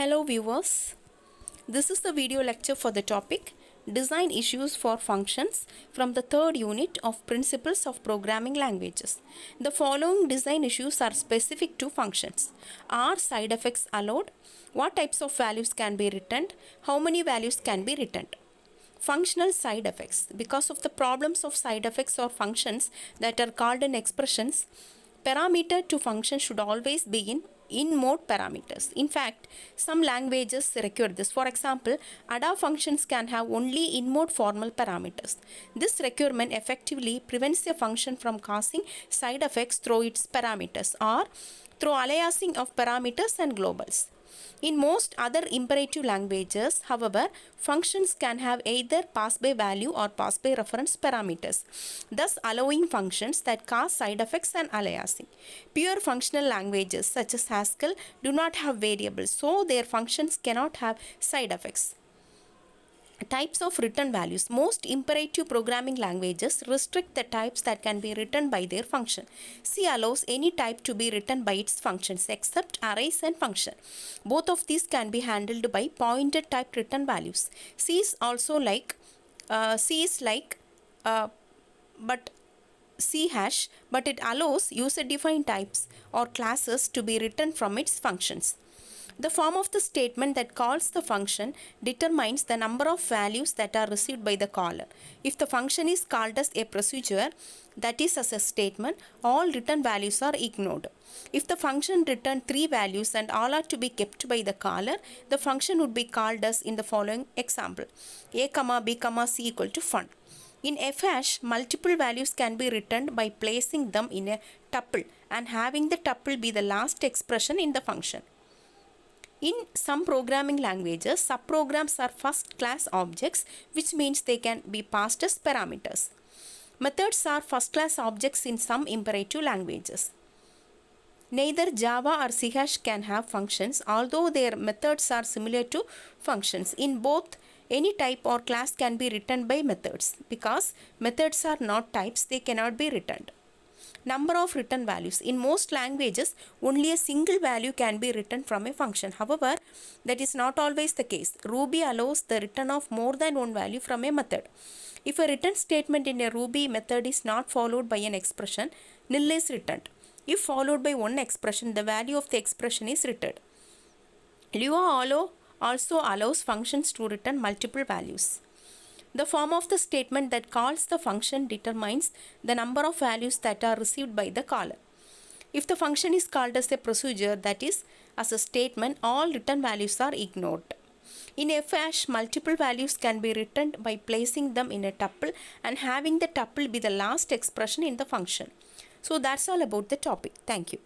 Hello viewers, this is the video lecture for the topic Design Issues for Functions from the third unit of Principles of Programming Languages. The following design issues are specific to functions. Are side effects allowed? What types of values can be returned? How many values can be returned? Functional side effects. Because of the problems of side effects or functions that are called in expressions, parameter to function should always be in mode parameters. In fact, some languages require this. For example, ADA functions can have only in mode formal parameters. This requirement effectively prevents a function from causing side effects through its parameters or through aliasing of parameters and globals. In most other imperative languages, however, functions can have either pass-by value or pass-by reference parameters, thus allowing functions that cause side effects and aliasing. Pure functional languages such as Haskell do not have variables, so their functions cannot have side effects. Types of return values. Most imperative programming languages restrict the types that can be returned by their function. C allows any type to be returned by its functions except arrays and function. Both of these can be handled by pointer type return values. C is like C hash, but it allows user-defined types or classes to be written from its functions. The form of the statement that calls the function determines the number of values that are received by the caller. If the function is called as a procedure, that is as a statement, all return values are ignored. If the function returns 3 values and all are to be kept by the caller, the function would be called as in the following example: a, b, c equal to fun. In f-hash, multiple values can be returned by placing them in a tuple and having the tuple be the last expression in the function. In some programming languages, subprograms are first-class objects, which means they can be passed as parameters. Methods are first-class objects in some imperative languages. Neither Java or C# can have functions, although their methods are similar to functions. In both, any type or class can be returned by methods. Because methods are not types, they cannot be returned. Number of return values. In most languages, only a single value can be written from a function. However, that is not always the case. Ruby allows the return of more than one value from a method. If a return statement in a Ruby method is not followed by an expression, nil is returned. If followed by one expression, the value of the expression is returned. Lua also allows functions to return multiple values. The form of the statement that calls the function determines the number of values that are received by the caller. If the function is called as a procedure, that is, as a statement, all return values are ignored. In f-hash, multiple values can be returned by placing them in a tuple and having the tuple be the last expression in the function. So that's all about the topic. Thank you.